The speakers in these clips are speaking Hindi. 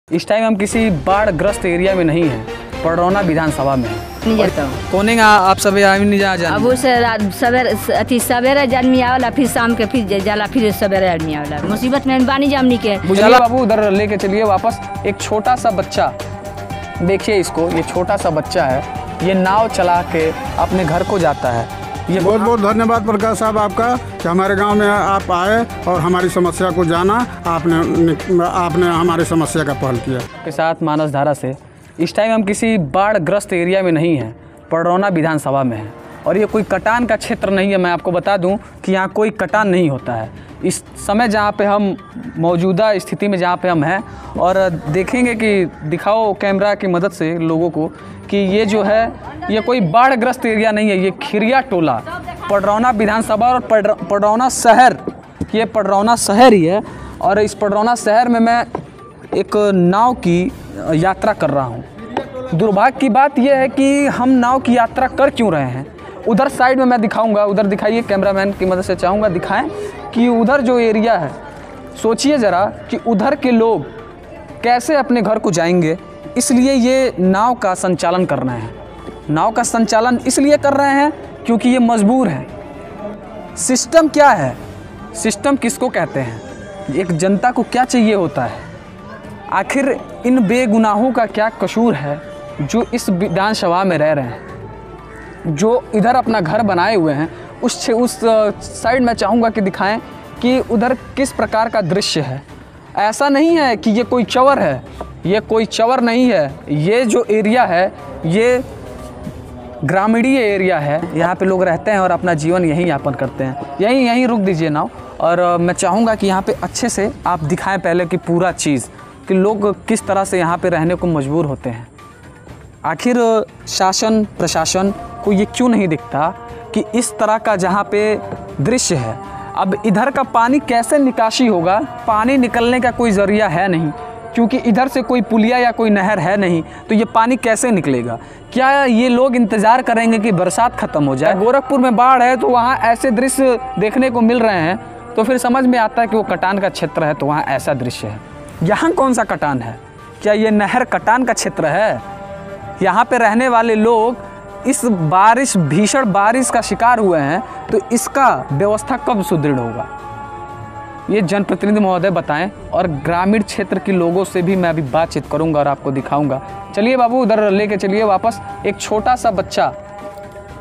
इस टाइम हम किसी बाढ़ ग्रस्त एरिया में नहीं हैं, पडरौना विधानसभा में है। नहीं जाता हूँ। कौन आप सब नहीं जा अब उस सवेरे आदमी आवेला, फिर शाम के फिर जाला, फिर सवेरे आदमी आवेला। मुसीबत में बानी जामनी के बुझाला बाबू उधर लेके चलिए वापस। एक छोटा सा बच्चा, देखिए इसको, ये छोटा सा बच्चा है, ये नाव चला के अपने घर को जाता है। ये बहुत बहुत धन्यवाद प्रकाश साहब आपका कि हमारे गांव में आप आए और हमारी समस्या को जाना। आपने हमारी समस्या का पहल किया। के साथ मानस धारा से इस टाइम हम किसी बाढ़ ग्रस्त एरिया में नहीं हैं, पडरौना विधानसभा में है। और ये कोई कटान का क्षेत्र नहीं है। मैं आपको बता दूं कि यहाँ कोई कटान नहीं होता है। इस समय जहाँ पे हम मौजूदा स्थिति में जहाँ पे हम हैं, और देखेंगे कि दिखाओ कैमरा की मदद से लोगों को कि ये जो है ये कोई बाढ़ ग्रस्त एरिया नहीं है। ये खिरिया टोला पडरौना विधानसभा और पडरौना शहर, ये पडरौना शहर ही है। और इस पडरौना शहर में मैं एक नाव की यात्रा कर रहा हूँ। दुर्भाग्य की बात यह है कि हम नाव की यात्रा कर क्यों रहे हैं। उधर साइड में मैं दिखाऊंगा, उधर दिखाइए, कैमरामैन की मदद से चाहूँगा दिखाएं कि उधर जो एरिया है, सोचिए ज़रा कि उधर के लोग कैसे अपने घर को जाएंगे। इसलिए ये नाव का संचालन करना है। नाव का संचालन इसलिए कर रहे हैं क्योंकि ये मजबूर हैं। सिस्टम क्या है, सिस्टम किसको कहते हैं, एक जनता को क्या चाहिए होता है, आखिर इन बेगुनाहों का क्या कसूर है जो इस विधानसभा में रह रहे हैं, जो इधर अपना घर बनाए हुए हैं। उस साइड में चाहूँगा कि दिखाएं कि उधर किस प्रकार का दृश्य है। ऐसा नहीं है कि ये कोई चवर है, ये कोई चवर नहीं है। ये जो एरिया है ये ग्रामीणीय एरिया है। यहाँ पे लोग रहते हैं और अपना जीवन यहीं यापन करते हैं। यहीं रुक दीजिए नाव, और मैं चाहूँगा कि यहाँ पे अच्छे से आप दिखाएं पहले कि पूरा चीज़ कि लोग किस तरह से यहाँ पे रहने को मजबूर होते हैं। आखिर शासन प्रशासन को ये क्यों नहीं दिखता कि इस तरह का जहाँ पे दृश्य है, अब इधर का पानी कैसे निकासी होगा। पानी निकलने का कोई ज़रिया है नहीं, क्योंकि इधर से कोई पुलिया या कोई नहर है नहीं, तो ये पानी कैसे निकलेगा। क्या ये लोग इंतज़ार करेंगे कि बरसात ख़त्म हो जाए। गोरखपुर में बाढ़ है तो वहाँ ऐसे दृश्य देखने को मिल रहे हैं, तो फिर समझ में आता है कि वो कटान का क्षेत्र है, तो वहाँ ऐसा दृश्य है। यहाँ कौन सा कटान है, क्या ये नहर कटान का क्षेत्र है। यहाँ पे रहने वाले लोग इस भीषण बारिश का शिकार हुए हैं, तो इसका व्यवस्था कब सुदृढ़ होगा, ये जनप्रतिनिधि महोदय बताएं। और ग्रामीण क्षेत्र के लोगों से भी मैं अभी बातचीत करूंगा और आपको दिखाऊंगा। चलिए बाबू उधर लेके चलिए वापस। एक छोटा सा बच्चा,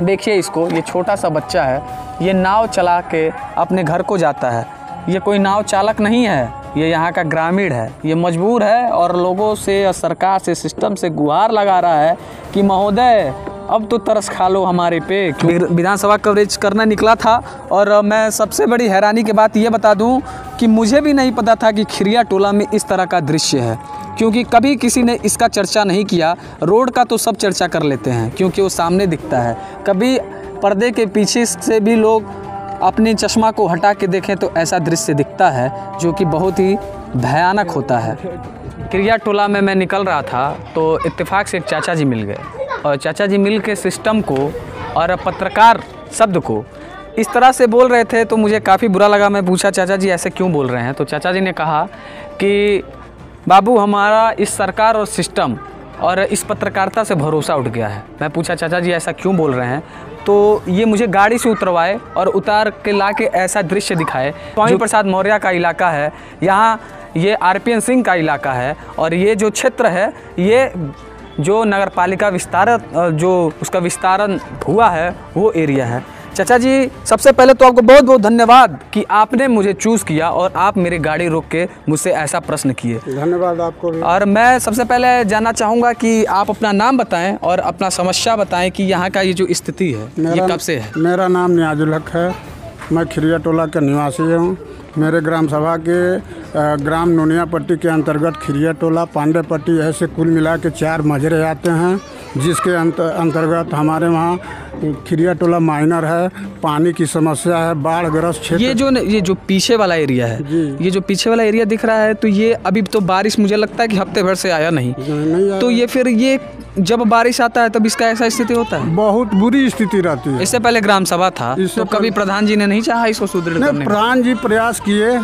देखिए इसको, ये छोटा सा बच्चा है, ये नाव चला के अपने घर को जाता है। ये कोई नाव चालक नहीं है, ये यहाँ का ग्रामीण है। ये मजबूर है और लोगों से, सरकार से, सिस्टम से गुहार लगा रहा है कि महोदय अब तो तरस खा लो हमारे पे। विधानसभा कवरेज करना निकला था, और मैं सबसे बड़ी हैरानी की बात ये बता दूं कि मुझे भी नहीं पता था कि खिरिया टोला में इस तरह का दृश्य है, क्योंकि कभी किसी ने इसका चर्चा नहीं किया। रोड का तो सब चर्चा कर लेते हैं क्योंकि वो सामने दिखता है। कभी पर्दे के पीछे से भी लोग अपने चश्मा को हटा के देखें तो ऐसा दृश्य दिखता है जो कि बहुत ही भयानक होता है। खिरिया टोला में मैं निकल रहा था तो इत्तेफाक से एक चाचा जी मिल गए, और चाचा जी मिल के सिस्टम को और पत्रकार शब्द को इस तरह से बोल रहे थे, तो मुझे काफ़ी बुरा लगा। मैं पूछा चाचा जी ऐसे क्यों बोल रहे हैं, तो चाचा जी ने कहा कि बाबू हमारा इस सरकार और सिस्टम और इस पत्रकारिता से भरोसा उठ गया है। मैं पूछा चाचा जी ऐसा क्यों बोल रहे हैं, तो ये मुझे गाड़ी से उतरवाए और उतार के ला के ऐसा दृश्य दिखाए। स्वामी प्रसाद मौर्य का इलाका है, यहाँ ये आरपीएन सिंह का इलाका है, और ये जो क्षेत्र है ये जो नगर पालिका जो उसका विस्तारण हुआ है वो एरिया है। चाचा जी सबसे पहले तो आपको बहुत बहुत धन्यवाद कि आपने मुझे चूज़ किया और आप मेरी गाड़ी रोक के मुझसे ऐसा प्रश्न किए। धन्यवाद आपको भी। और मैं सबसे पहले जानना चाहूँगा कि आप अपना नाम बताएं और अपना समस्या बताएं कि यहाँ का ये जो स्थिति है ये कब से है। मेरा नाम नियाजुल हक है, मैं खिरिया टोला का निवासी हूँ। मेरे ग्राम सभा के ग्राम नोनिया पट्टी के अंतर्गत खिरिया टोला, पांडे पट्टी, ऐसे कुल मिला के 4 मजरे आते हैं, जिसके अंतर्गत हमारे वहाँ खिरिया टोला माइनर है। पानी की समस्या है, बाढ़ ग्रस्त क्षेत्र। ये जो पीछे वाला एरिया है, ये जो पीछे वाला एरिया दिख रहा है, तो ये अभी तो बारिश मुझे लगता है कि हफ्ते भर से आया नहीं आया। तो ये फिर ये जब बारिश आता है तब इसका ऐसा स्थिति होता है, बहुत बुरी स्थिति रहती है। इससे पहले ग्राम सभा था, तो कभी प्रधान जी ने नहीं चाहा इसको सुदृढ़ करने? प्रधान जी प्रयास किए,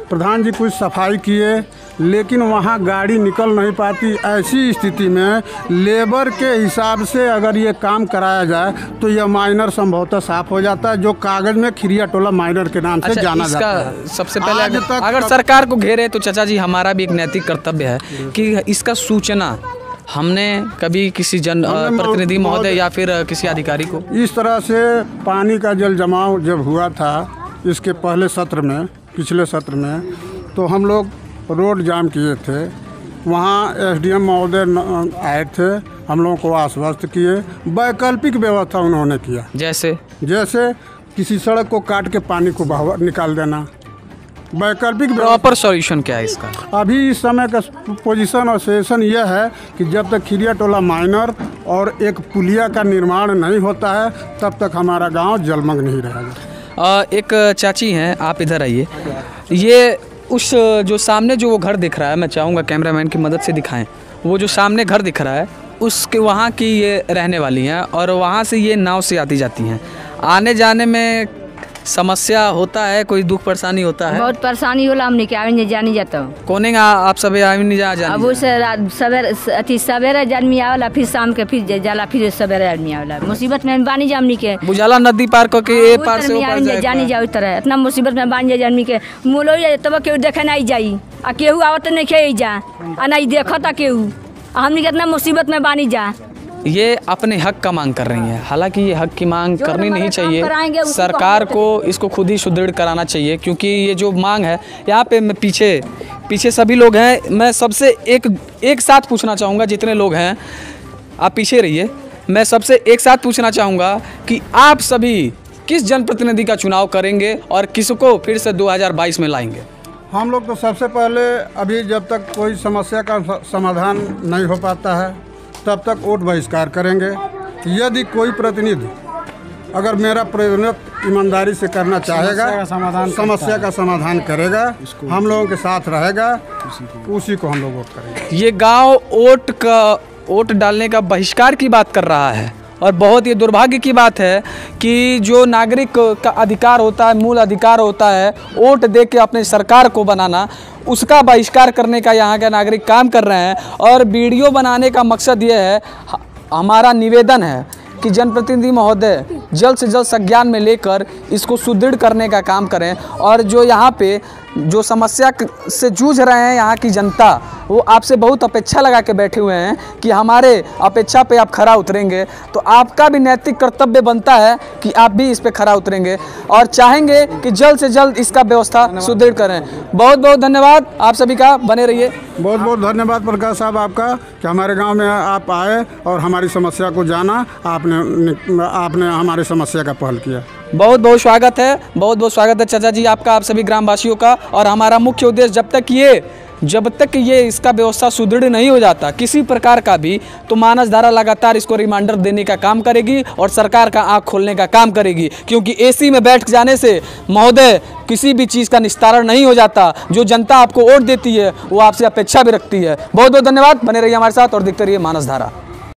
प्रधान जी कुछ सफाई किए, लेकिन वहाँ गाड़ी निकल नहीं पाती। ऐसी स्थिति में लेबर के हिसाब से अगर ये काम कराया जाए तो यह माइनर संभवतः साफ हो जाता है, जो कागज में खिरिया टोला माइनर के नाम से जाना जाता है। सबसे पहले अगर सरकार को घेरे तो चाचा जी हमारा भी एक नैतिक कर्तव्य है कि इसका सूचना हमने कभी किसी प्रतिनिधि महोदय या फिर किसी अधिकारी को। इस तरह से पानी का जल जमाव जब हुआ था इसके पहले सत्र में, पिछले सत्र में, तो हम लोग रोड जाम किए थे। वहाँ एसडीएम महोदय आए थे, हम लोगों को आश्वस्त किए। वैकल्पिक व्यवस्था उन्होंने किया, जैसे किसी सड़क को काट के पानी को बाहर निकाल देना। वैकल्पिक प्रॉपर सॉल्यूशन क्या है इसका? अभी इस समय का पोजीशन और सिचुएशन यह है कि जब तक खिरिया टोला माइनर और एक पुलिया का निर्माण नहीं होता है तब तक हमारा गांव जलमग्न नहीं रहेगा। एक चाची हैं, आप इधर आइए। ये उस जो सामने जो वो घर दिख रहा है, मैं चाहूँगा कैमरामैन की मदद से दिखाएं। वो जो सामने घर दिख रहा है उसके वहाँ की ये रहने वाली हैं और वहाँ से ये नाव से आती जाती हैं। आने जाने में समस्या होता है, कोई दुख परेशानी होता है? बहुत परेशानी होला, हमने के आवे जानी जाता हूँ। कोने आप सब आवे नहीं जा अब उस सवेरे आदमी आवेला, फिर शाम के फिर जाला, फिर सवेरे आदमी आवेला। मुसीबत में बानी जा हमनी के। बुझाला नदी पार करके ए पार से ओ पार जानी जाओ तरह इतना मुसीबत में बानी जा आदमी के। मोलो तब केहू देखे नहीं जाई आ केहू आवत नहीं खे जा आ नहीं देखता केहू। हमनी के इतना मुसीबत में बानी जा। ये अपने हक का मांग कर रही हैं। हालांकि ये हक की मांग करनी नहीं चाहिए, सरकार को इसको खुद ही सुदृढ़ कराना चाहिए, क्योंकि ये जो मांग है यहाँ पे मैं पीछे सभी लोग हैं। मैं सबसे एक साथ पूछना चाहूँगा, जितने लोग हैं आप पीछे रहिए, मैं सबसे एक साथ पूछना चाहूँगा कि आप सभी किस जनप्रतिनिधि का चुनाव करेंगे और किसको फिर से 2022 में लाएंगे? हम लोग तो सबसे पहले अभी जब तक कोई समस्या का समाधान नहीं हो पाता है तब तक वोट बहिष्कार करेंगे। यदि कोई प्रतिनिधि अगर मेरा प्रतिनिधित्व ईमानदारी से करना चाहेगा, समस्या का समाधान करेगा, हम लोगों के साथ रहेगा, उसी को हम लोग वोट करेंगे। ये गांव वोट डालने का बहिष्कार की बात कर रहा है और बहुत ये दुर्भाग्य की बात है कि जो नागरिक का अधिकार होता है, मूल अधिकार होता है वोट दे के अपने सरकार को बनाना, उसका बहिष्कार करने का यहाँ के नागरिक काम कर रहे हैं। और वीडियो बनाने का मकसद ये है, हमारा निवेदन है कि जनप्रतिनिधि महोदय जल्द से जल्द संज्ञान में लेकर इसको सुदृढ़ करने का काम करें। और जो यहाँ पे जो समस्या से जूझ रहे हैं यहाँ की जनता, वो आपसे बहुत अपेक्षा लगा के बैठे हुए हैं कि हमारे अपेक्षा पे आप खरा उतरेंगे। तो आपका भी नैतिक कर्तव्य बनता है कि आप भी इस पे खरा उतरेंगे और चाहेंगे कि जल्द से जल्द इसका व्यवस्था सुदृढ़ करें। बहुत बहुत धन्यवाद आप सभी का, बने रहिए। बहुत बहुत धन्यवाद प्रकाश साहब आपका कि हमारे गांव में आप आए और हमारी समस्या को जाना, आपने हमारी समस्या का पहल किया। बहुत बहुत स्वागत है, बहुत बहुत स्वागत है चाचा जी आपका, आप सभी ग्रामवासियों का। और हमारा मुख्य उद्देश्य जब तक ये इसका व्यवस्था सुदृढ़ नहीं हो जाता किसी प्रकार का भी, तो मानस धारा लगातार इसको रिमाइंडर देने का काम करेगी और सरकार का आंख खोलने का काम करेगी। क्योंकि एसी में बैठ जाने से महोदय किसी भी चीज़ का निस्तारण नहीं हो जाता। जो जनता आपको वोट देती है वो आपसे अपेक्षा भी रखती है। बहुत बहुत धन्यवाद, बने रहिए हमारे साथ और देखते रहिए मानस धारा।